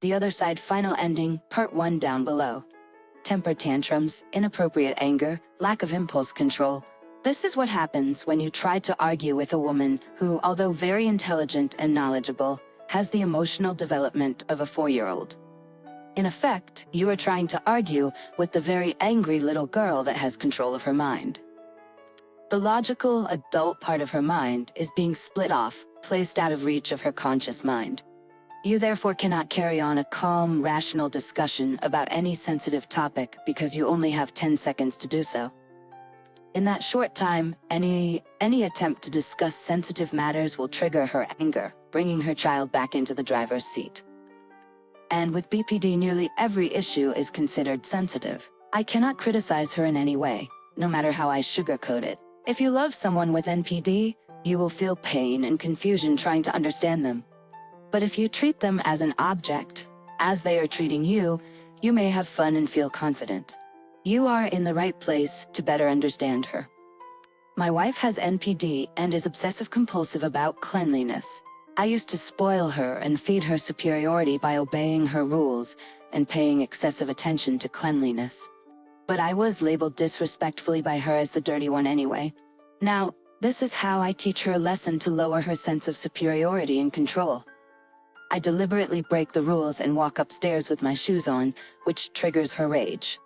The Other Side final ending, part 1 down below. Temper tantrums, inappropriate anger, lack of impulse control. This is what happens when you try to argue with a woman who, although very intelligent and knowledgeable, has the emotional development of a 4-year-old. In effect, you are trying to argue with the very angry little girl that has control of her mind. The logical, adult part of her mind is being split off, placed out of reach of her conscious mind. You therefore cannot carry on a calm, rational discussion about any sensitive topic because you only have 10 seconds to do so. In that short time, any attempt to discuss sensitive matters will trigger her anger, bringing her child back into the driver's seat. And with BPD, nearly every issue is considered sensitive. I cannot criticize her in any way, no matter how I sugarcoat it. If you love someone with NPD, you will feel pain and confusion trying to understand them. But if you treat them as an object, as they are treating you, you may have fun and feel confident. You are in the right place to better understand her. My wife has NPD and is obsessive-compulsive about cleanliness. I used to spoil her and feed her superiority by obeying her rules and paying excessive attention to cleanliness. But I was labeled disrespectfully by her as the dirty one anyway. Now, this is how I teach her a lesson to lower her sense of superiority and control. I deliberately break the rules and walk upstairs with my shoes on, which triggers her rage.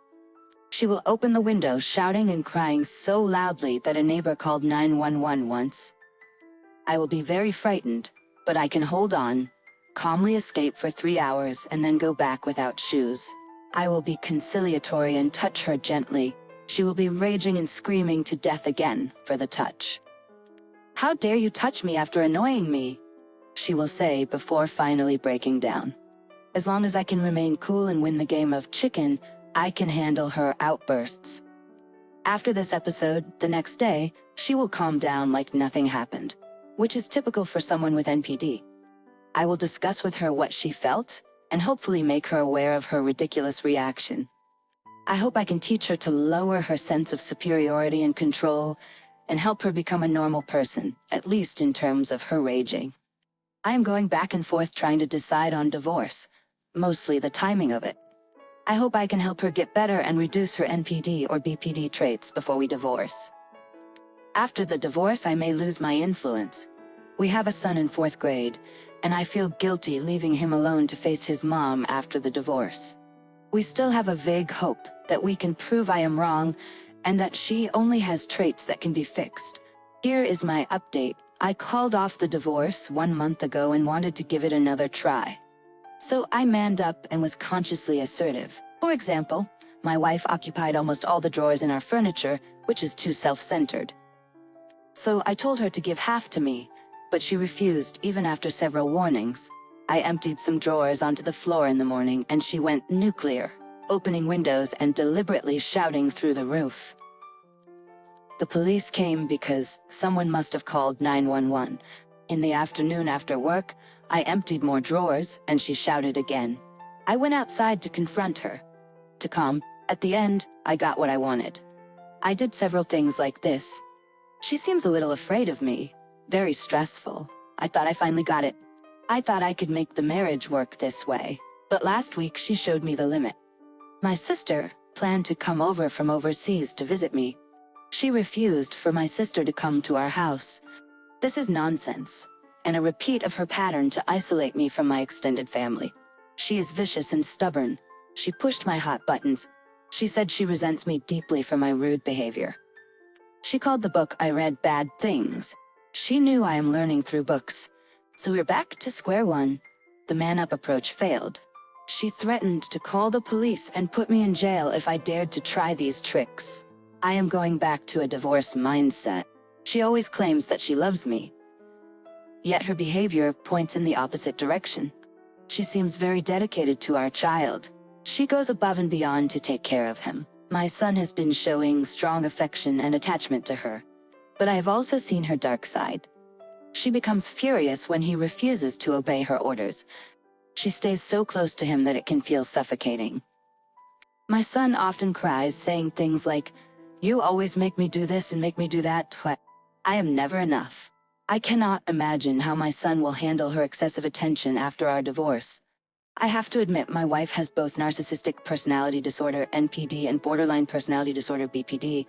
She will open the window shouting and crying so loudly that a neighbor called 911 once. I will be very frightened, but I can hold on, calmly escape for 3 hours and then go back without shoes. I will be conciliatory and touch her gently. She will be raging and screaming to death again for the touch. "How dare you touch me after annoying me?" she will say before finally breaking down. As long as I can remain cool and win the game of chicken, I can handle her outbursts. After this episode, the next day, she will calm down like nothing happened, which is typical for someone with NPD. I will discuss with her what she felt, and hopefully make her aware of her ridiculous reaction. I hope I can teach her to lower her sense of superiority and control, and help her become a normal person, at least in terms of her raging. I am going back and forth trying to decide on divorce, mostly the timing of it. I hope I can help her get better and reduce her NPD or BPD traits before we divorce. After the divorce, I may lose my influence. We have a son in 4th grade, and I feel guilty leaving him alone to face his mom after the divorce. We still have a vague hope that we can prove I am wrong and that she only has traits that can be fixed. Here is my update. I called off the divorce 1 month ago and wanted to give it another try. So I manned up and was consciously assertive. For example, my wife occupied almost all the drawers in our furniture, which is too self-centered. So I told her to give half to me, but she refused even after several warnings. I emptied some drawers onto the floor in the morning and she went nuclear, opening windows and deliberately shouting through the roof. The police came because someone must have called 911. In the afternoon after work, I emptied more drawers and she shouted again. I went outside to confront her. To calm, at the end, I got what I wanted. I did several things like this. She seems a little afraid of me. Very stressful. I thought I finally got it. I thought I could make the marriage work this way. But last week she showed me the limit. My sister planned to come over from overseas to visit me. She refused for my sister to come to our house. This is nonsense, and a repeat of her pattern to isolate me from my extended family. She is vicious and stubborn. She pushed my hot buttons. She said she resents me deeply for my rude behavior. She called the book I read bad things. She knew I am learning through books. So we're back to square one. The man-up approach failed. She threatened to call the police and put me in jail if I dared to try these tricks. I am going back to a divorce mindset. She always claims that she loves me. Yet her behavior points in the opposite direction. She seems very dedicated to our child. She goes above and beyond to take care of him. My son has been showing strong affection and attachment to her. But I have also seen her dark side. She becomes furious when he refuses to obey her orders. She stays so close to him that it can feel suffocating. My son often cries, saying things like, "You always make me do this and make me do that." I am never enough. I cannot imagine how my son will handle her excessive attention after our divorce. I have to admit my wife has both narcissistic personality disorder (NPD) and borderline personality disorder (BPD),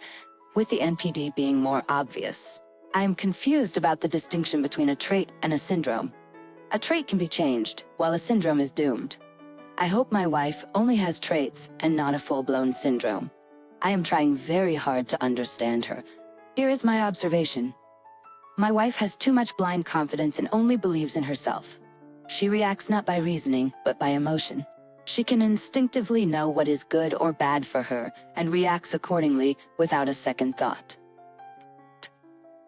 with the NPD being more obvious. I am confused about the distinction between a trait and a syndrome. A trait can be changed, while a syndrome is doomed. I hope my wife only has traits and not a full-blown syndrome. I am trying very hard to understand her. Here is my observation. My wife has too much blind confidence and only believes in herself. She reacts not by reasoning, but by emotion. She can instinctively know what is good or bad for her, and reacts accordingly without a second thought.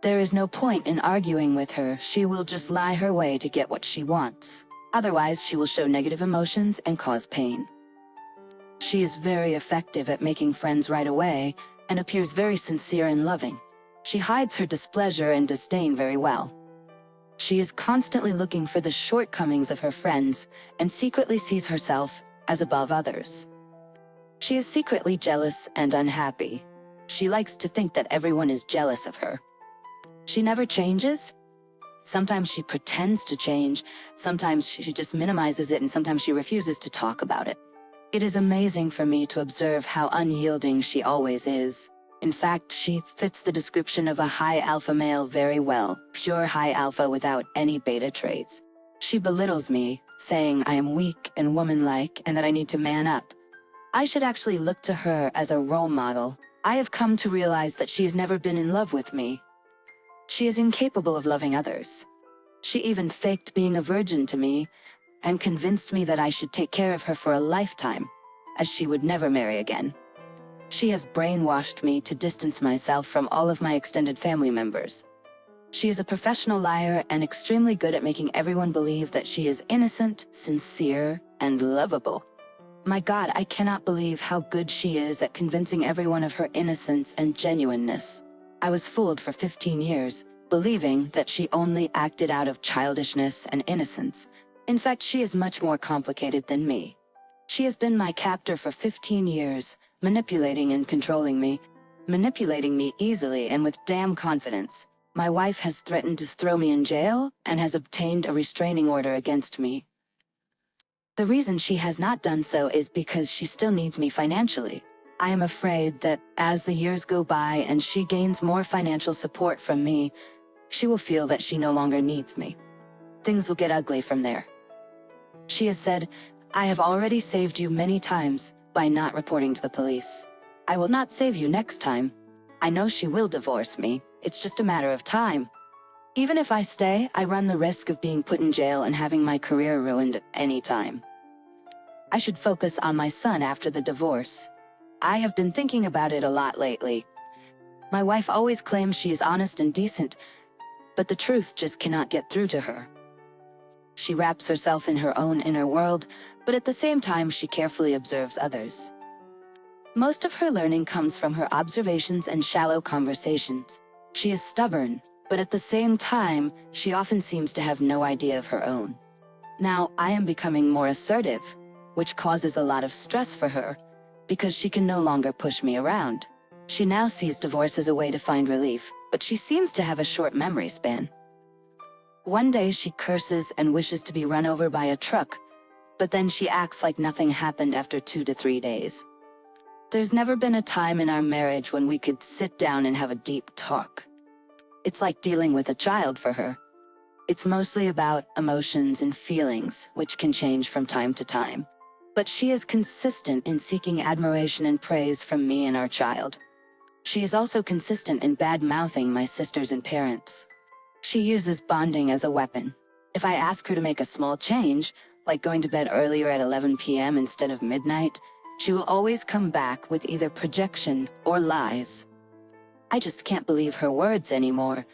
There is no point in arguing with her. She will just lie her way to get what she wants. Otherwise, she will show negative emotions and cause pain. She is very effective at making friends right away, and appears very sincere and loving. She hides her displeasure and disdain very well. She is constantly looking for the shortcomings of her friends, and secretly sees herself as above others. She is secretly jealous and unhappy. She likes to think that everyone is jealous of her. She never changes. Sometimes she pretends to change, sometimes she just minimizes it, and sometimes she refuses to talk about it. It is amazing for me to observe how unyielding she always is. In fact, she fits the description of a high alpha male very well, pure high alpha without any beta traits. She belittles me, saying I am weak and womanlike and that I need to man up. I should actually look to her as a role model. I have come to realize that she has never been in love with me. She is incapable of loving others. She even faked being a virgin to me and convinced me that I should take care of her for a lifetime, as she would never marry again. She has brainwashed me to distance myself from all of my extended family members. She is a professional liar and extremely good at making everyone believe that she is innocent, sincere, and lovable. My God, I cannot believe how good she is at convincing everyone of her innocence and genuineness. I was fooled for 15 years, believing that she only acted out of childishness and innocence. In fact, she is much more complicated than me. She has been my captor for 15 years, manipulating and controlling me, manipulating me easily and with damn confidence. My wife has threatened to throw me in jail and has obtained a restraining order against me. The reason she has not done so is because she still needs me financially. I am afraid that as the years go by and she gains more financial support from me, she will feel that she no longer needs me. Things will get ugly from there. She has said, I have already saved you many times by not reporting to the police. I will not save you next time. I know she will divorce me. It's just a matter of time. Even if I stay, I run the risk of being put in jail and having my career ruined at any time. I should focus on my son after the divorce. I have been thinking about it a lot lately. My wife always claims she is honest and decent, but the truth just cannot get through to her. She wraps herself in her own inner world, but at the same time she carefully observes others. Most of her learning comes from her observations and shallow conversations. She is stubborn, but at the same time, she often seems to have no idea of her own. Now, I am becoming more assertive, which causes a lot of stress for her, because she can no longer push me around. She now sees divorce as a way to find relief, but she seems to have a short memory span. One day she curses and wishes to be run over by a truck, but then she acts like nothing happened after 2 to 3 days. There's never been a time in our marriage when we could sit down and have a deep talk. It's like dealing with a child for her. It's mostly about emotions and feelings, which can change from time to time. But she is consistent in seeking admiration and praise from me and our child. She is also consistent in bad-mouthing my sisters and parents. She uses bonding as a weapon. If I ask her to make a small change, like going to bed earlier at 11 p.m. instead of midnight, she will always come back with either projection or lies. I just can't believe her words anymore.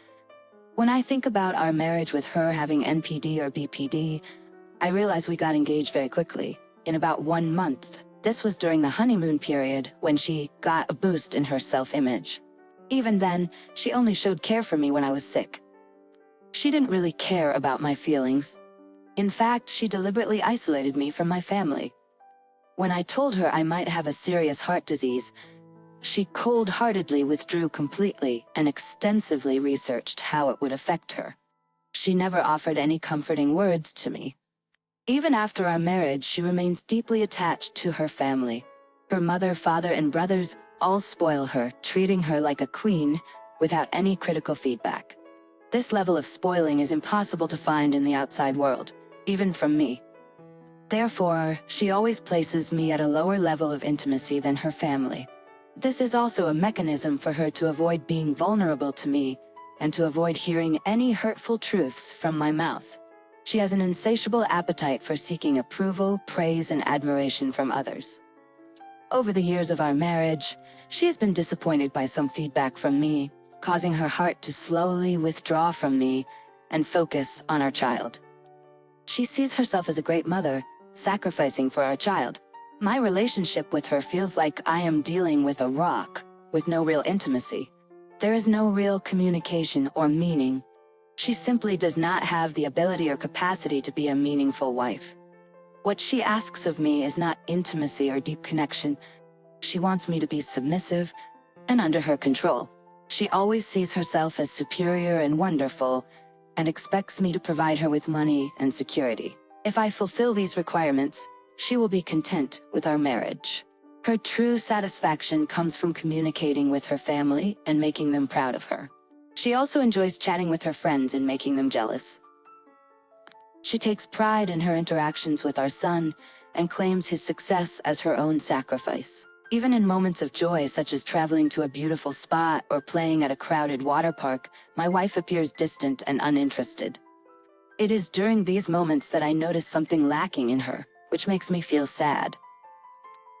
When I think about our marriage with her having NPD or BPD, I realize we got engaged very quickly, in about 1 month. This was during the honeymoon period when she got a boost in her self-image. Even then, she only showed care for me when I was sick. She didn't really care about my feelings. In fact, she deliberately isolated me from my family. When I told her I might have a serious heart disease, she cold-heartedly withdrew completely and extensively researched how it would affect her. She never offered any comforting words to me. Even after our marriage, she remains deeply attached to her family. Her mother, father, and brothers all spoil her, treating her like a queen without any critical feedback. This level of spoiling is impossible to find in the outside world, even from me. Therefore, she always places me at a lower level of intimacy than her family. This is also a mechanism for her to avoid being vulnerable to me and to avoid hearing any hurtful truths from my mouth. She has an insatiable appetite for seeking approval, praise, and admiration from others. Over the years of our marriage, she has been disappointed by some feedback from me, causing her heart to slowly withdraw from me and focus on our child. She sees herself as a great mother, sacrificing for our child. My relationship with her feels like I am dealing with a rock, with no real intimacy. There is no real communication or meaning. She simply does not have the ability or capacity to be a meaningful wife. What she asks of me is not intimacy or deep connection. She wants me to be submissive and under her control. She always sees herself as superior and wonderful, and expects me to provide her with money and security. If I fulfill these requirements, she will be content with our marriage. Her true satisfaction comes from communicating with her family and making them proud of her. She also enjoys chatting with her friends and making them jealous. She takes pride in her interactions with our son and claims his success as her own sacrifice. Even in moments of joy, such as traveling to a beautiful spot or playing at a crowded water park, my wife appears distant and uninterested. It is during these moments that I notice something lacking in her, which makes me feel sad.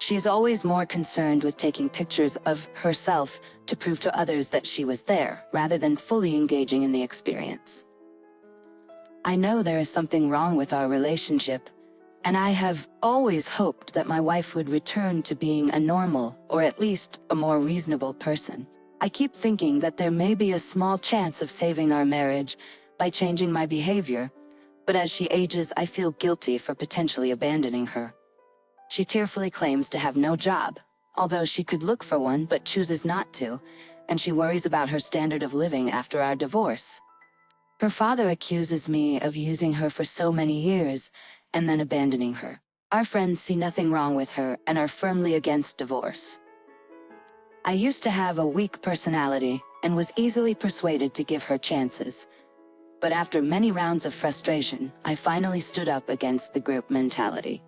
She is always more concerned with taking pictures of herself to prove to others that she was there, rather than fully engaging in the experience. I know there is something wrong with our relationship, and I have always hoped that my wife would return to being a normal, or at least a more reasonable person. I keep thinking that there may be a small chance of saving our marriage by changing my behavior, but as she ages, I feel guilty for potentially abandoning her. She tearfully claims to have no job, although she could look for one but chooses not to, and she worries about her standard of living after our divorce. Her father accuses me of using her for so many years and then abandoning her. Our friends see nothing wrong with her and are firmly against divorce. I used to have a weak personality and was easily persuaded to give her chances. But after many rounds of frustration, I finally stood up against the group mentality.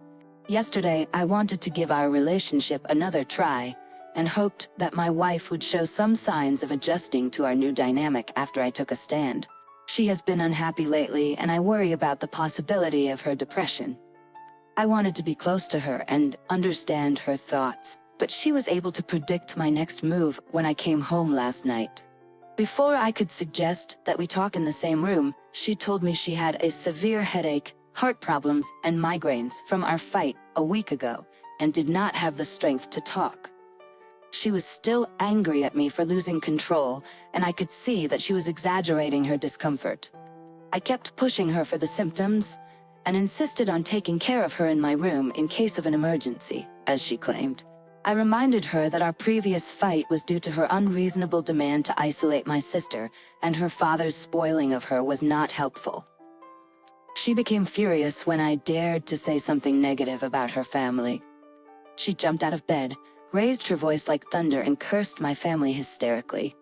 Yesterday, I wanted to give our relationship another try and hoped that my wife would show some signs of adjusting to our new dynamic after I took a stand. She has been unhappy lately, and I worry about the possibility of her depression. I wanted to be close to her and understand her thoughts, but she was able to predict my next move when I came home last night. Before I could suggest that we talk in the same room, she told me she had a severe headache, heart problems, and migraines from our fight a week ago, and did not have the strength to talk. She was still angry at me for losing control, and I could see that she was exaggerating her discomfort. I kept pushing her for the symptoms, and insisted on taking care of her in my room in case of an emergency, as she claimed. I reminded her that our previous fight was due to her unreasonable demand to isolate my sister, and her father's spoiling of her was not helpful. She became furious when I dared to say something negative about her family. She jumped out of bed, raised her voice like thunder, and cursed my family hysterically.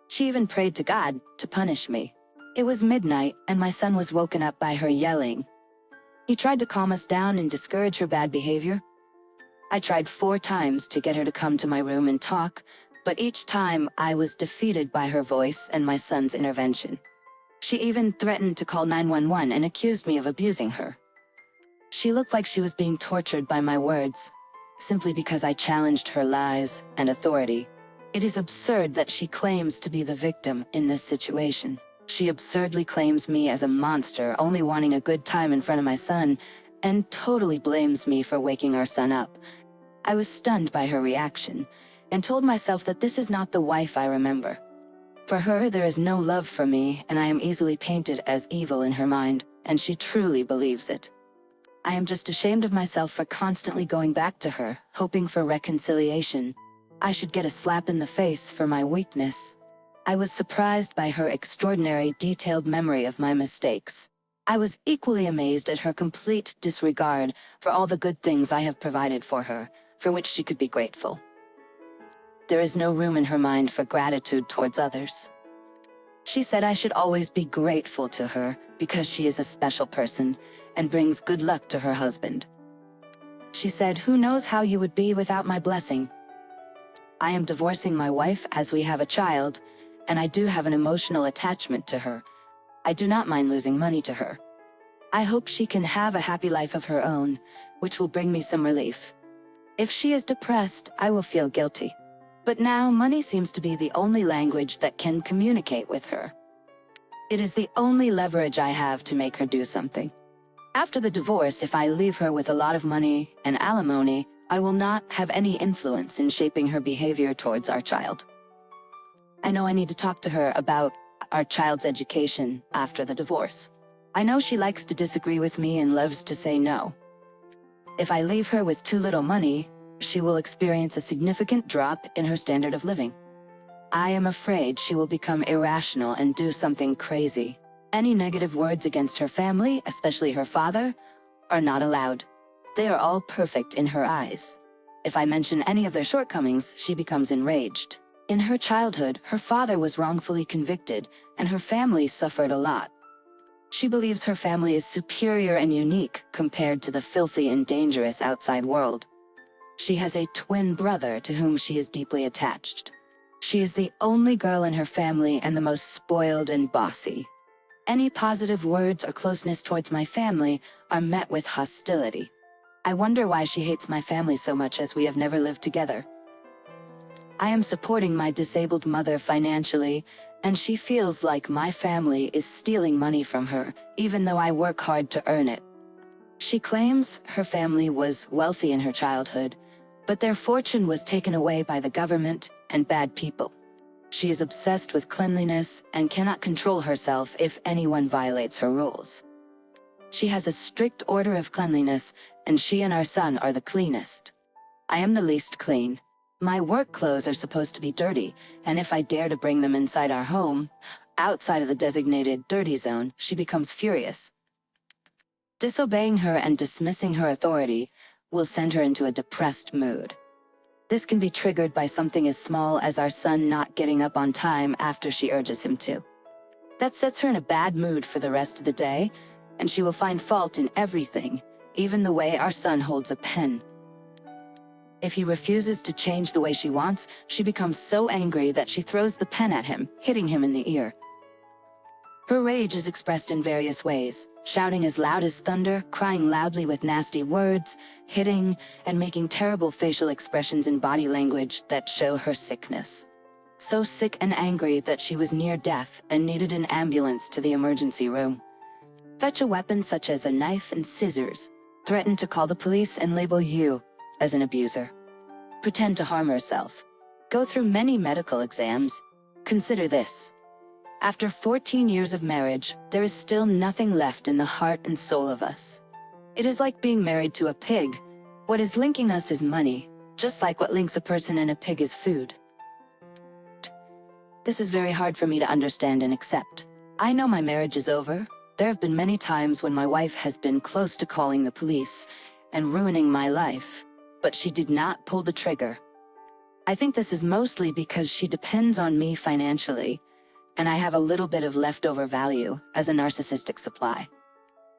She even prayed to God to punish me. It was midnight, and my son was woken up by her yelling. He tried to calm us down and discourage her bad behavior. I tried 4 times to get her to come to my room and talk, but each time I was defeated by her voice and my son's intervention. She even threatened to call 911 and accused me of abusing her. She looked like she was being tortured by my words, simply because I challenged her lies and authority. It is absurd that she claims to be the victim in this situation. She absurdly claims me as a monster, only wanting a good time in front of my son, and totally blames me for waking our son up. I was stunned by her reaction, and told myself that this is not the wife I remember. For her, there is no love for me, and I am easily painted as evil in her mind, and she truly believes it. I am just ashamed of myself for constantly going back to her, hoping for reconciliation. I should get a slap in the face for my weakness. I was surprised by her extraordinary, detailed memory of my mistakes. I was equally amazed at her complete disregard for all the good things I have provided for her, for which she could be grateful. There is no room in her mind for gratitude towards others. She said I should always be grateful to her because she is a special person and brings good luck to her husband. She said, "Who knows how you would be without my blessing?" I am divorcing my wife as we have a child, and I do have an emotional attachment to her. I do not mind losing money to her. I hope she can have a happy life of her own, which will bring me some relief. If she is depressed, I will feel guilty. But now money seems to be the only language that can communicate with her. It is the only leverage I have to make her do something. After the divorce, if I leave her with a lot of money and alimony, I will not have any influence in shaping her behavior towards our child. I know I need to talk to her about our child's education after the divorce. I know she likes to disagree with me and loves to say no. If I leave her with too little money, she will experience a significant drop in her standard of living. I am afraid she will become irrational and do something crazy. Any negative words against her family, especially her father, are not allowed. They are all perfect in her eyes. If I mention any of their shortcomings, she becomes enraged. In her childhood, her father was wrongfully convicted, and her family suffered a lot. She believes her family is superior and unique compared to the filthy and dangerous outside world. She has a twin brother to whom she is deeply attached. She is the only girl in her family and the most spoiled and bossy. Any positive words or closeness towards my family are met with hostility. I wonder why she hates my family so much, as we have never lived together. I am supporting my disabled mother financially, and she feels like my family is stealing money from her, even though I work hard to earn it. She claims her family was wealthy in her childhood, but their fortune was taken away by the government and bad people. She is obsessed with cleanliness and cannot control herself if anyone violates her rules. She has a strict order of cleanliness, and she and our son are the cleanest. I am the least clean. My work clothes are supposed to be dirty, and if I dare to bring them inside our home, outside of the designated dirty zone, she becomes furious. Disobeying her and dismissing her authority will send her into a depressed mood. This can be triggered by something as small as our son not getting up on time after she urges him to. That sets her in a bad mood for the rest of the day, and she will find fault in everything, even the way our son holds a pen. If he refuses to change the way she wants, she becomes so angry that she throws the pen at him, hitting him in the ear. Her rage is expressed in various ways, shouting as loud as thunder, crying loudly with nasty words, hitting, and making terrible facial expressions and body language that show her sickness. So sick and angry that she was near death and needed an ambulance to the emergency room. Fetch a weapon such as a knife and scissors. Threaten to call the police and label you as an abuser. Pretend to harm herself. Go through many medical exams. Consider this. After 14 years of marriage, there is still nothing left in the heart and soul of us. It is like being married to a pig. What is linking us is money, just like what links a person and a pig is food. This is very hard for me to understand and accept. I know my marriage is over. There have been many times when my wife has been close to calling the police and ruining my life, but she did not pull the trigger. I think this is mostly because she depends on me financially, and I have a little bit of leftover value as a narcissistic supply.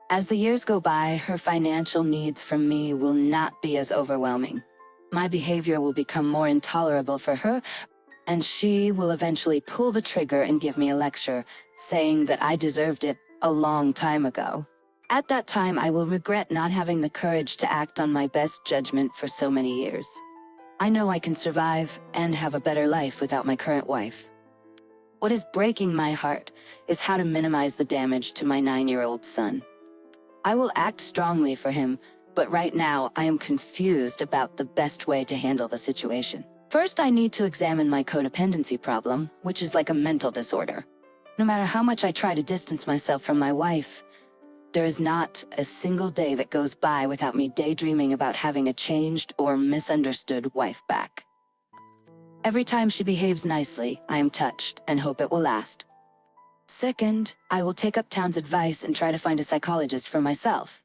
As the years go by, her financial needs from me will not be as overwhelming. My behavior will become more intolerable for her, and she will eventually pull the trigger and give me a lecture, saying that I deserved it a long time ago. At that time, I will regret not having the courage to act on my best judgment for so many years. I know I can survive and have a better life without my current wife. What is breaking my heart is how to minimize the damage to my 9-year-old son. I will act strongly for him, but right now I am confused about the best way to handle the situation. First, I need to examine my codependency problem, which is like a mental disorder. No matter how much I try to distance myself from my wife, there is not a single day that goes by without me daydreaming about having a changed or misunderstood wife back. Every time she behaves nicely, I am touched and hope it will last. Second, I will take up Town's advice and try to find a psychologist for myself.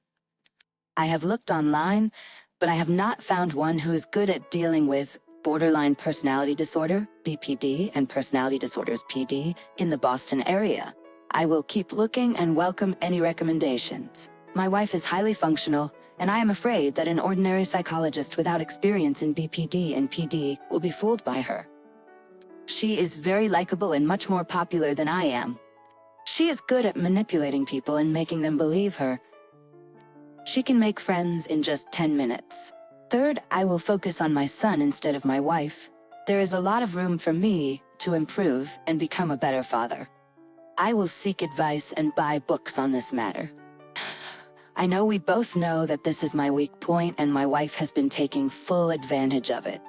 I have looked online, but I have not found one who is good at dealing with borderline personality disorder, BPD, and personality disorders, PD, in the Boston area. I will keep looking and welcome any recommendations. My wife is highly functional, and I am afraid that an ordinary psychologist without experience in BPD and PD will be fooled by her. She is very likable and much more popular than I am. She is good at manipulating people and making them believe her. She can make friends in just 10 minutes. Third, I will focus on my son instead of my wife. There is a lot of room for me to improve and become a better father. I will seek advice and buy books on this matter. I know we both know that this is my weak point, and my wife has been taking full advantage of it.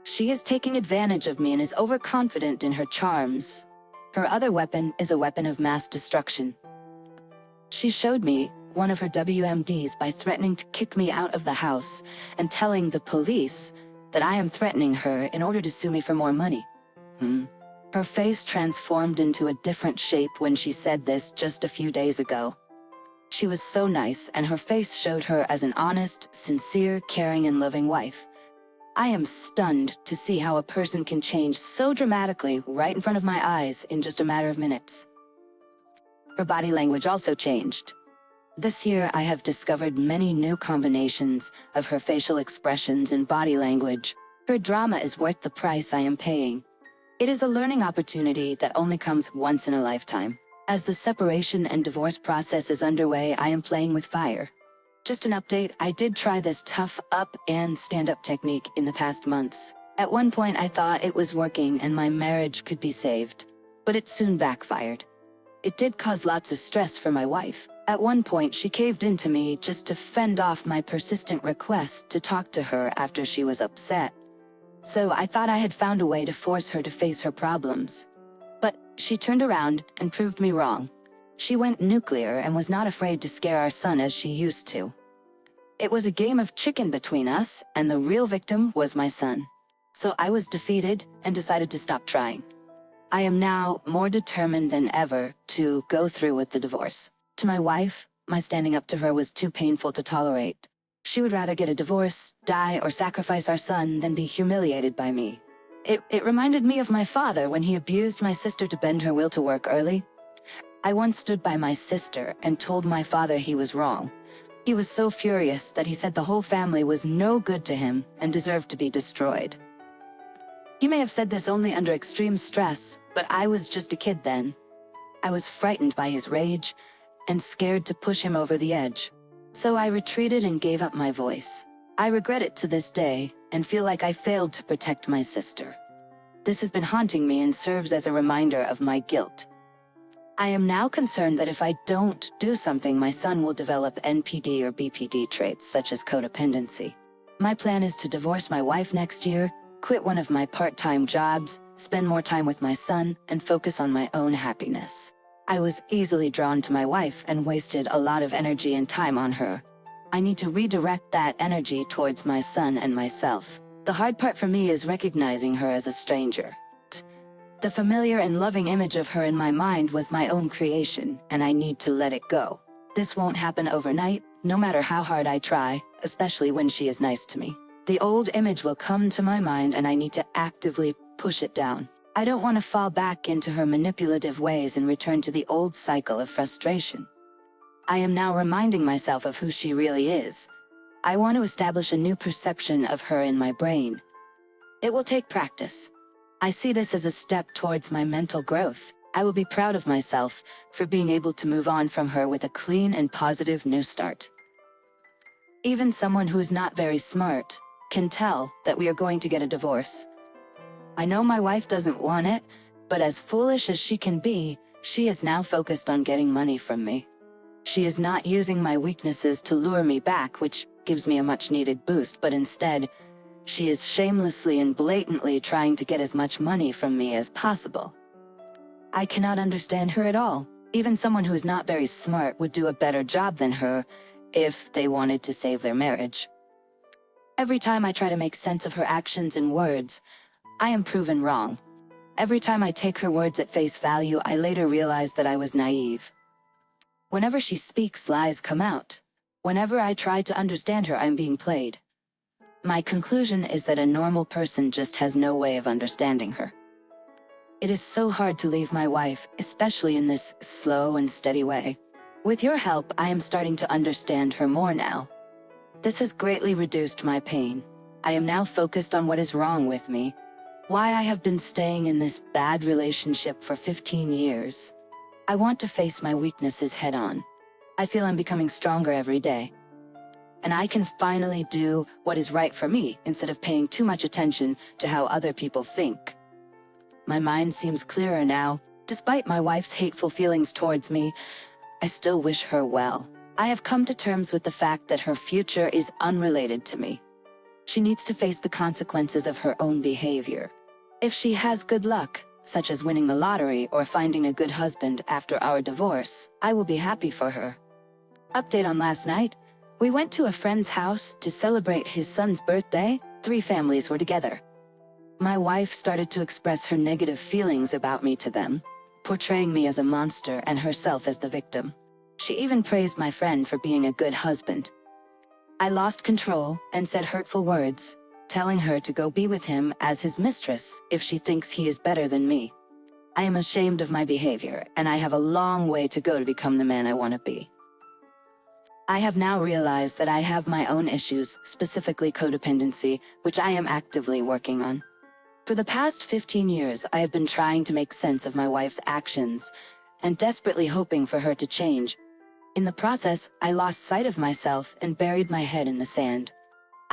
She is taking advantage of me and is overconfident in her charms. Her other weapon is a weapon of mass destruction. She showed me one of her WMDs by threatening to kick me out of the house and telling the police that I am threatening her in order to sue me for more money. Her face transformed into a different shape when she said this just a few days ago. She was so nice, and her face showed her as an honest, sincere, caring, and loving wife. I am stunned to see how a person can change so dramatically right in front of my eyes in just a matter of minutes. Her body language also changed. This year, I have discovered many new combinations of her facial expressions and body language. Her drama is worth the price I am paying. It is a learning opportunity that only comes once in a lifetime. As the separation and divorce process is underway, I am playing with fire. Just an update, I did try this tough up and stand-up technique in the past months. At one point, I thought it was working and my marriage could be saved, but it soon backfired. It did cause lots of stress for my wife. At one point, she caved into me just to fend off my persistent request to talk to her after she was upset. So I thought I had found a way to force her to face her problems. But she turned around and proved me wrong. She went nuclear and was not afraid to scare our son as she used to. It was a game of chicken between us, and the real victim was my son. So I was defeated and decided to stop trying. I am now more determined than ever to go through with the divorce. To my wife, my standing up to her was too painful to tolerate. She would rather get a divorce, die, or sacrifice our son than be humiliated by me. It reminded me of my father when he abused my sister to bend her will to work early. I once stood by my sister and told my father he was wrong. He was so furious that he said the whole family was no good to him and deserved to be destroyed. He may have said this only under extreme stress, but I was just a kid then. I was frightened by his rage and scared to push him over the edge. So I retreated and gave up my voice. I regret it to this day and feel like I failed to protect my sister. This has been haunting me and serves as a reminder of my guilt. I am now concerned that if I don't do something, my son will develop NPD or BPD traits such as codependency. My plan is to divorce my wife next year, quit one of my part-time jobs, spend more time with my son, and focus on my own happiness. I was easily drawn to my wife and wasted a lot of energy and time on her. I need to redirect that energy towards my son and myself. The hard part for me is recognizing her as a stranger. The familiar and loving image of her in my mind was my own creation, and I need to let it go. This won't happen overnight, no matter how hard I try, especially when she is nice to me. The old image will come to my mind and I need to actively push it down. I don't want to fall back into her manipulative ways and return to the old cycle of frustration. I am now reminding myself of who she really is. I want to establish a new perception of her in my brain. It will take practice. I see this as a step towards my mental growth. I will be proud of myself for being able to move on from her with a clean and positive new start. Even someone who is not very smart can tell that we are going to get a divorce. I know my wife doesn't want it, but as foolish as she can be, she is now focused on getting money from me. She is not using my weaknesses to lure me back, which gives me a much-needed boost, but instead, she is shamelessly and blatantly trying to get as much money from me as possible. I cannot understand her at all. Even someone who is not very smart would do a better job than her if they wanted to save their marriage. Every time I try to make sense of her actions and words, I am proven wrong. Every time I take her words at face value, I later realize that I was naive. Whenever she speaks, lies come out. Whenever I try to understand her, I'm being played. My conclusion is that a normal person just has no way of understanding her. It is so hard to leave my wife, especially in this slow and steady way. With your help, I am starting to understand her more now. This has greatly reduced my pain. I am now focused on what is wrong with me, why I have been staying in this bad relationship for 15 years. I want to face my weaknesses head on. I feel I'm becoming stronger every day. And I can finally do what is right for me instead of paying too much attention to how other people think. My mind seems clearer now. Despite my wife's hateful feelings towards me, I still wish her well. I have come to terms with the fact that her future is unrelated to me. She needs to face the consequences of her own behavior. If she has good luck, such as winning the lottery or finding a good husband after our divorce, I will be happy for her. Update on last night. We went to a friend's house to celebrate his son's birthday. 3 families were together. My wife started to express her negative feelings about me to them, portraying me as a monster and herself as the victim. She even praised my friend for being a good husband. I lost control and said hurtful words, telling her to go be with him as his mistress if she thinks he is better than me. I am ashamed of my behavior, and I have a long way to go to become the man I want to be. I have now realized that I have my own issues, specifically codependency, which I am actively working on. For the past 15 years, I have been trying to make sense of my wife's actions and desperately hoping for her to change. In the process, I lost sight of myself and buried my head in the sand.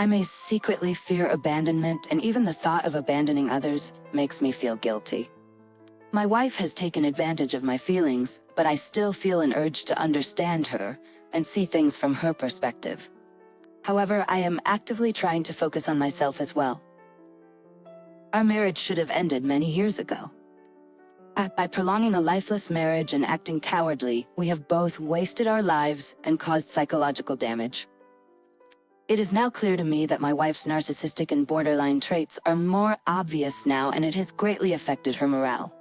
I may secretly fear abandonment, and even the thought of abandoning others makes me feel guilty. My wife has taken advantage of my feelings, but I still feel an urge to understand her and see things from her perspective. However, I am actively trying to focus on myself as well. Our marriage should have ended many years ago. By prolonging a lifeless marriage and acting cowardly, we have both wasted our lives and caused psychological damage. It is now clear to me that my wife's narcissistic and borderline traits are more obvious now, and it has greatly affected her morale.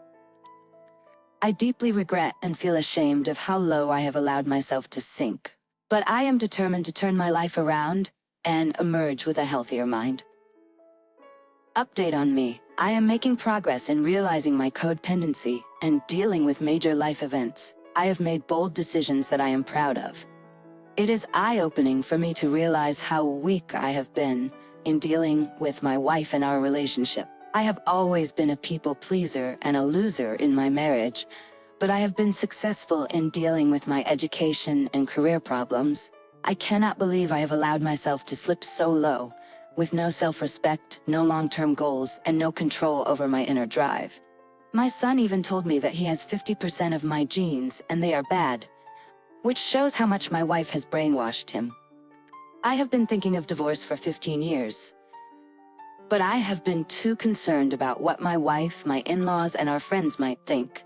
I deeply regret and feel ashamed of how low I have allowed myself to sink. But I am determined to turn my life around and emerge with a healthier mind. Update on me. I am making progress in realizing my codependency and dealing with major life events. I have made bold decisions that I am proud of. It is eye-opening for me to realize how weak I have been in dealing with my wife and our relationship. I have always been a people pleaser and a loser in my marriage, but I have been successful in dealing with my education and career problems. I cannot believe I have allowed myself to slip so low, with no self-respect, no long-term goals, and no control over my inner drive. My son even told me that he has 50% of my genes and they are bad, which shows how much my wife has brainwashed him. I have been thinking of divorce for 15 years. But I have been too concerned about what my wife, my in-laws, and our friends might think.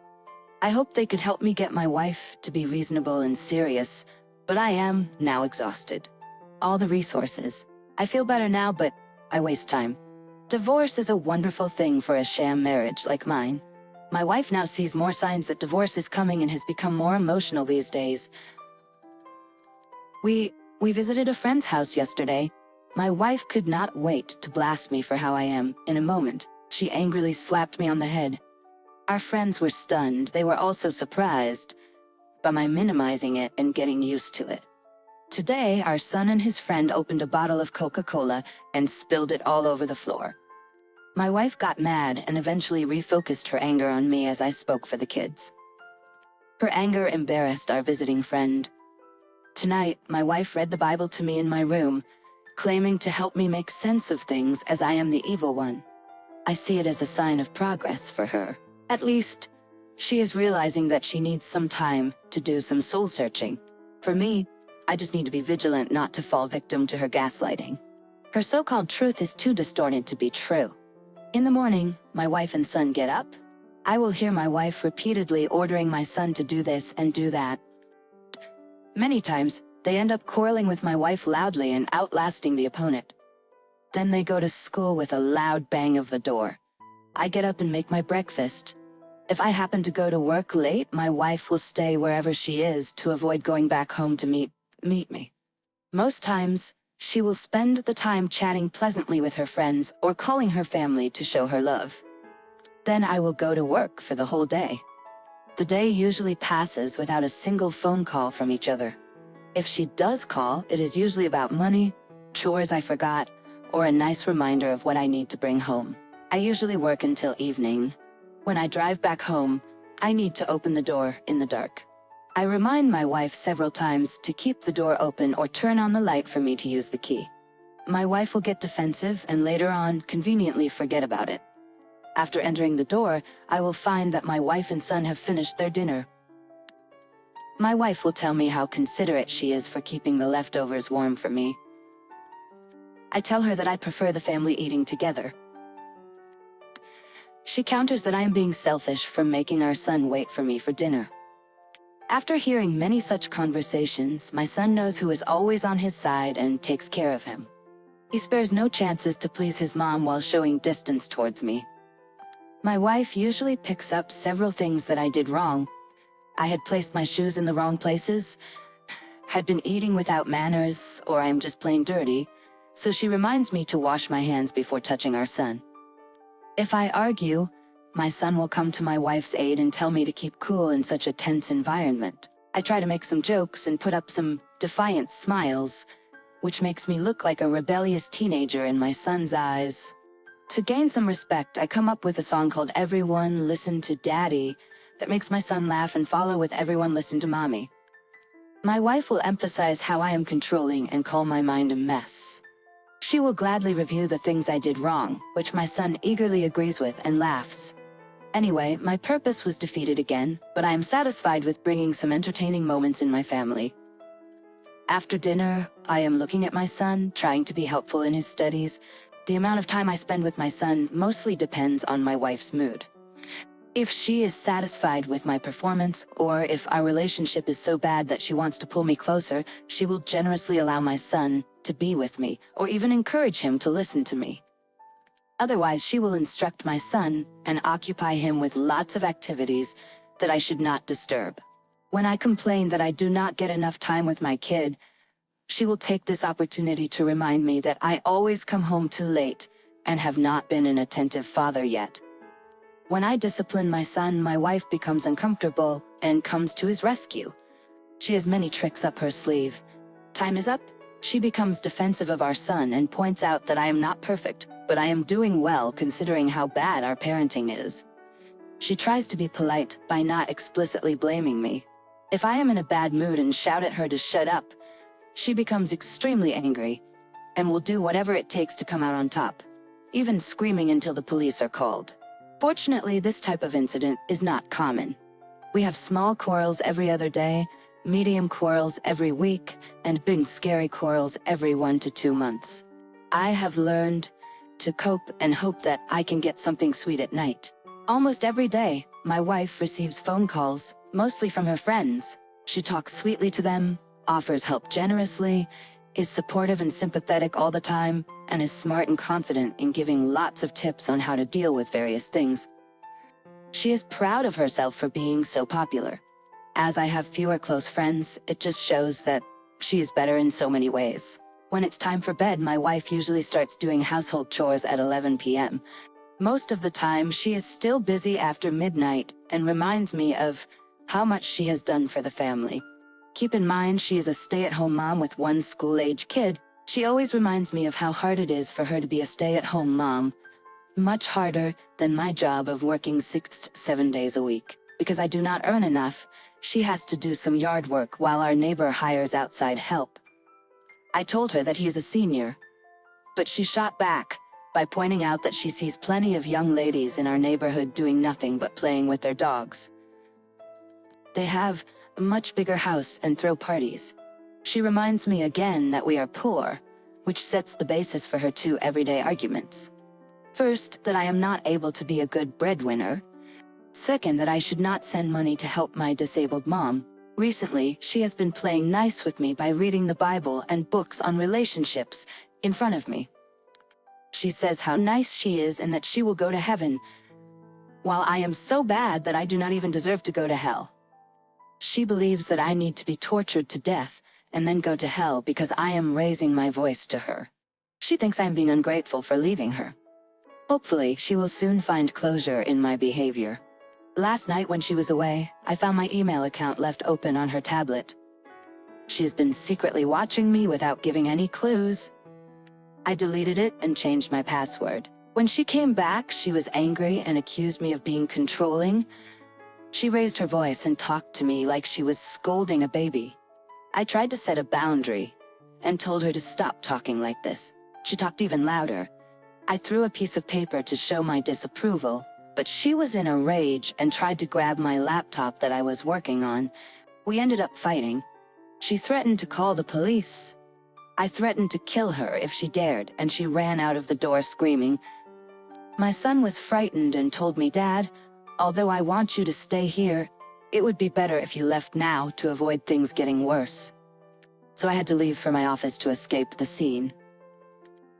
I hope they could help me get my wife to be reasonable and serious, but I am now exhausted. All the resources. I feel better now, but I waste time. Divorce is a wonderful thing for a sham marriage like mine. My wife now sees more signs that divorce is coming and has become more emotional these days. We visited a friend's house yesterday. My wife could not wait to blast me for how I am. In a moment, she angrily slapped me on the head. Our friends were stunned. They were also surprised by my minimizing it and getting used to it. Today, our son and his friend opened a bottle of Coca-Cola and spilled it all over the floor. My wife got mad and eventually refocused her anger on me as I spoke for the kids. Her anger embarrassed our visiting friend. Tonight, my wife read the Bible to me in my room, claiming to help me make sense of things as I am the evil one. I see it as a sign of progress for her. At least, she is realizing that she needs some time to do some soul searching. For me, I just need to be vigilant not to fall victim to her gaslighting. Her so-called truth is too distorted to be true. In the morning, my wife and son get up. I will hear my wife repeatedly ordering my son to do this and do that. Many times, they end up quarreling with my wife loudly and outlasting the opponent. Then they go to school with a loud bang of the door. I get up and make my breakfast. If I happen to go to work late, my wife will stay wherever she is to avoid going back home to meet me. Most times, she will spend the time chatting pleasantly with her friends or calling her family to show her love. Then I will go to work for the whole day. The day usually passes without a single phone call from each other. If she does call, it is usually about money, chores I forgot, or a nice reminder of what I need to bring home. I usually work until evening. When I drive back home, I need to open the door in the dark. I remind my wife several times to keep the door open or turn on the light for me to use the key. My wife will get defensive and later on conveniently forget about it. After entering the door, I will find that my wife and son have finished their dinner. My wife will tell me how considerate she is for keeping the leftovers warm for me. I tell her that I prefer the family eating together. She counters that I am being selfish for making our son wait for me for dinner. After hearing many such conversations, my son knows who is always on his side and takes care of him. He spares no chances to please his mom while showing distance towards me. My wife usually picks up several things that I did wrong. I had placed my shoes in the wrong places, had been eating without manners, or I am just plain dirty, so she reminds me to wash my hands before touching our son. If I argue, my son will come to my wife's aid and tell me to keep cool in such a tense environment. I try to make some jokes and put up some defiant smiles, which makes me look like a rebellious teenager in my son's eyes. To gain some respect, I come up with a song called Everyone Listen to Daddy that makes my son laugh and follow with Everyone Listen to Mommy. My wife will emphasize how I am controlling and call my mind a mess. She will gladly review the things I did wrong, which my son eagerly agrees with and laughs. Anyway, my purpose was defeated again, but I am satisfied with bringing some entertaining moments in my family. After dinner, I am looking at my son, trying to be helpful in his studies. The amount of time I spend with my son mostly depends on my wife's mood. If she is satisfied with my performance, or if our relationship is so bad that she wants to pull me closer, she will generously allow my son to be with me, or even encourage him to listen to me. Otherwise, she will instruct my son and occupy him with lots of activities that I should not disturb. When I complain that I do not get enough time with my kid, she will take this opportunity to remind me that I always come home too late and have not been an attentive father yet. When I discipline my son, my wife becomes uncomfortable and comes to his rescue. She has many tricks up her sleeve. Time is up. She becomes defensive of our son and points out that I am not perfect, but I am doing well considering how bad our parenting is. She tries to be polite by not explicitly blaming me. If I am in a bad mood and shout at her to shut up, she becomes extremely angry and will do whatever it takes to come out on top, even screaming until the police are called. Fortunately, this type of incident is not common. We have small quarrels every other day, medium quarrels every week, and big scary quarrels every 1 to 2 months. I have learned to cope and hope that I can get something sweet at night. Almost every day, my wife receives phone calls, mostly from her friends. She talks sweetly to them, offers help generously, is supportive and sympathetic all the time, and is smart and confident in giving lots of tips on how to deal with various things. She is proud of herself for being so popular. As I have fewer close friends, it just shows that she is better in so many ways. When it's time for bed, my wife usually starts doing household chores at 11 p.m. Most of the time, she is still busy after midnight and reminds me of how much she has done for the family. Keep in mind, she is a stay-at-home mom with one school-age kid. She always reminds me of how hard it is for her to be a stay-at-home mom. Much harder than my job of working 6 to 7 days a week. Because I do not earn enough, she has to do some yard work while our neighbor hires outside help. I told her that he is a senior, but she shot back by pointing out that she sees plenty of young ladies in our neighborhood doing nothing but playing with their dogs. They have a much bigger house and throw parties. She reminds me again that we are poor, which sets the basis for her 2 everyday arguments. First, that I am not able to be a good breadwinner. Second, that I should not send money to help my disabled mom. Recently, she has been playing nice with me by reading the Bible and books on relationships in front of me. She says how nice she is and that she will go to heaven, while I am so bad that I do not even deserve to go to hell. She believes that I need to be tortured to death and then go to hell because I am raising my voice to her. She thinks I'm being ungrateful for leaving her. Hopefully, she will soon find closure in my behavior. Last night when she was away, I found my email account left open on her tablet. She has been secretly watching me without giving any clues. I deleted it and changed my password. When she came back, she was angry and accused me of being controlling. She raised her voice and talked to me like she was scolding a baby. I tried to set a boundary and told her to stop talking like this. She talked even louder. I threw a piece of paper to show my disapproval, but she was in a rage and tried to grab my laptop that I was working on. We ended up fighting. She threatened to call the police. I threatened to kill her if she dared, and she ran out of the door screaming. My son was frightened and told me, "Dad, although I want you to stay here, it would be better if you left now to avoid things getting worse." So I had to leave for my office to escape the scene.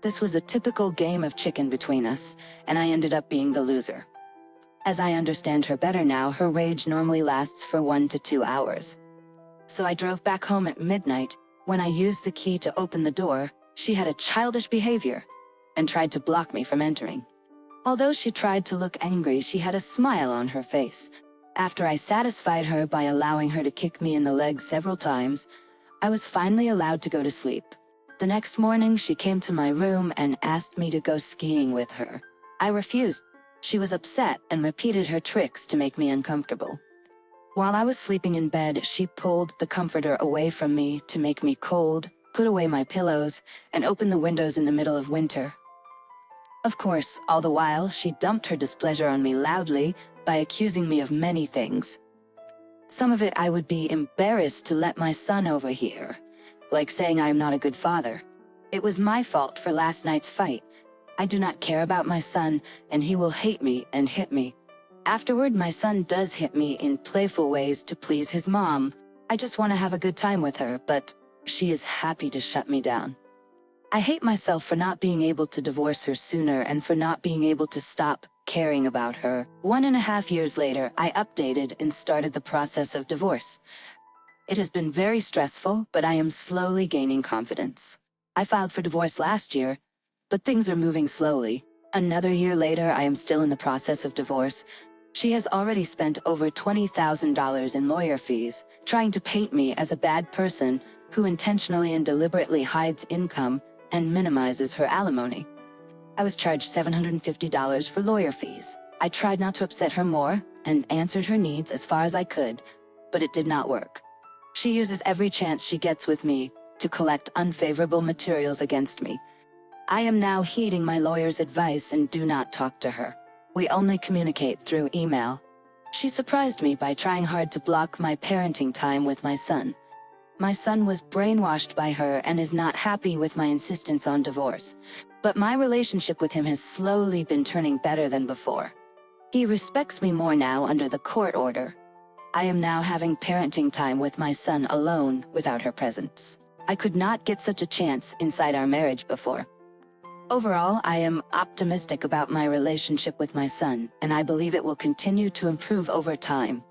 This was a typical game of chicken between us, and I ended up being the loser. As I understand her better now, her rage normally lasts for 1 to 2 hours. So I drove back home at midnight. When I used the key to open the door, she had a childish behavior and tried to block me from entering. Although she tried to look angry, she had a smile on her face. After I satisfied her by allowing her to kick me in the leg several times, I was finally allowed to go to sleep. The next morning, she came to my room and asked me to go skiing with her. I refused. She was upset and repeated her tricks to make me uncomfortable. While I was sleeping in bed, she pulled the comforter away from me to make me cold, put away my pillows, and opened the windows in the middle of winter. Of course, all the while, she dumped her displeasure on me loudly by accusing me of many things. Some of it I would be embarrassed to let my son overhear, like saying I am not a good father. It was my fault for last night's fight. I do not care about my son, and he will hate me and hit me. Afterward, my son does hit me in playful ways to please his mom. I just want to have a good time with her, but she is happy to shut me down. I hate myself for not being able to divorce her sooner and for not being able to stop caring about her. 1.5 years later, I updated and started the process of divorce. It has been very stressful, but I am slowly gaining confidence. I filed for divorce last year, but things are moving slowly. Another year later, I am still in the process of divorce. She has already spent over $20,000 in lawyer fees, trying to paint me as a bad person who intentionally and deliberately hides income and minimizes her alimony. I was charged $750 for lawyer fees. I tried not to upset her more and answered her needs as far as I could, but it did not work. She uses every chance she gets with me to collect unfavorable materials against me. I am now heeding my lawyer's advice and do not talk to her. We only communicate through email. She surprised me by trying hard to block my parenting time with my son. My son was brainwashed by her and is not happy with my insistence on divorce, but my relationship with him has slowly been turning better than before. He respects me more now under the court order. I am now having parenting time with my son alone without her presence. I could not get such a chance inside our marriage before. Overall, I am optimistic about my relationship with my son, and I believe it will continue to improve over time.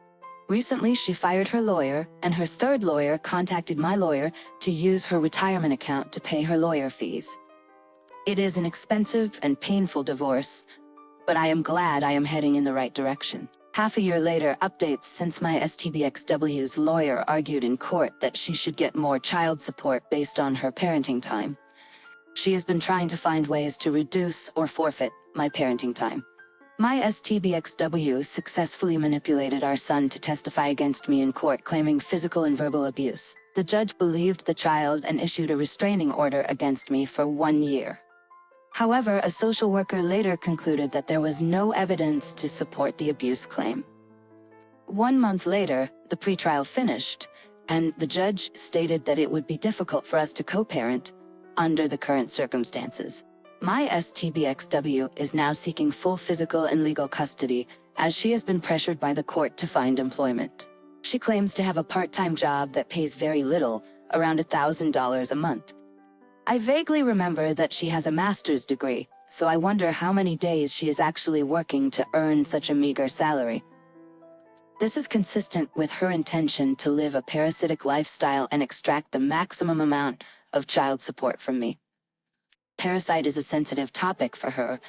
Recently, she fired her lawyer, and her third lawyer contacted my lawyer to use her retirement account to pay her lawyer fees. It is an expensive and painful divorce, but I am glad I am heading in the right direction. Half a year later, updates since my STBXW's lawyer argued in court that she should get more child support based on her parenting time. She has been trying to find ways to reduce or forfeit my parenting time. My STBXW successfully manipulated our son to testify against me in court, claiming physical and verbal abuse. The judge believed the child and issued a restraining order against me for 1 year. However, a social worker later concluded that there was no evidence to support the abuse claim. 1 month later, the pretrial finished, and the judge stated that it would be difficult for us to co-parent under the current circumstances. My STBXW is now seeking full physical and legal custody, as she has been pressured by the court to find employment. She claims to have a part-time job that pays very little, around $1,000 a month. I vaguely remember that she has a master's degree, so I wonder how many days she is actually working to earn such a meager salary. This is consistent with her intention to live a parasitic lifestyle and extract the maximum amount of child support from me. Parasite is a sensitive topic for her.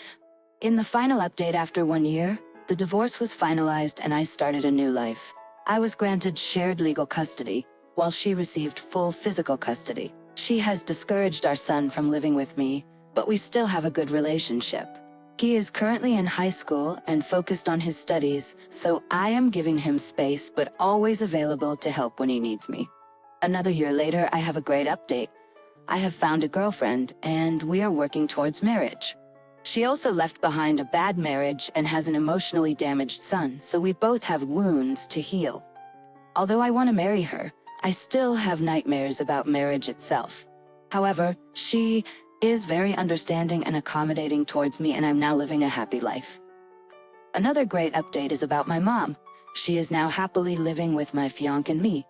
In the final update after 1 year, the divorce was finalized and I started a new life. I was granted shared legal custody, while she received full physical custody. She has discouraged our son from living with me, but we still have a good relationship. He is currently in high school and focused on his studies, so I am giving him space but always available to help when he needs me. Another year later, I have a great update. I have found a girlfriend and we are working towards marriage. She also left behind a bad marriage and has an emotionally damaged son, so we both have wounds to heal. Although I want to marry her, I still have nightmares about marriage itself. However, she is very understanding and accommodating towards me, and I'm now living a happy life. Another great update is about my mom. She is now happily living with my fiancé and me.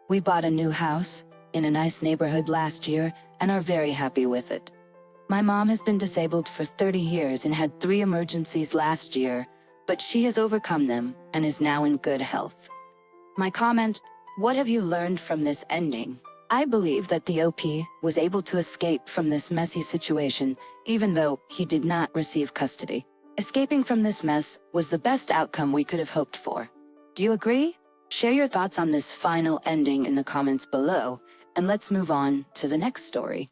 We bought a new house in a nice neighborhood last year and are very happy with it. My mom has been disabled for 30 years and had 3 emergencies last year, but she has overcome them and is now in good health. My comment: what have you learned from this ending? I believe that the OP was able to escape from this messy situation, even though he did not receive custody. Escaping from this mess was the best outcome we could have hoped for. Do you agree? Share your thoughts on this final ending in the comments below, and let's move on to the next story.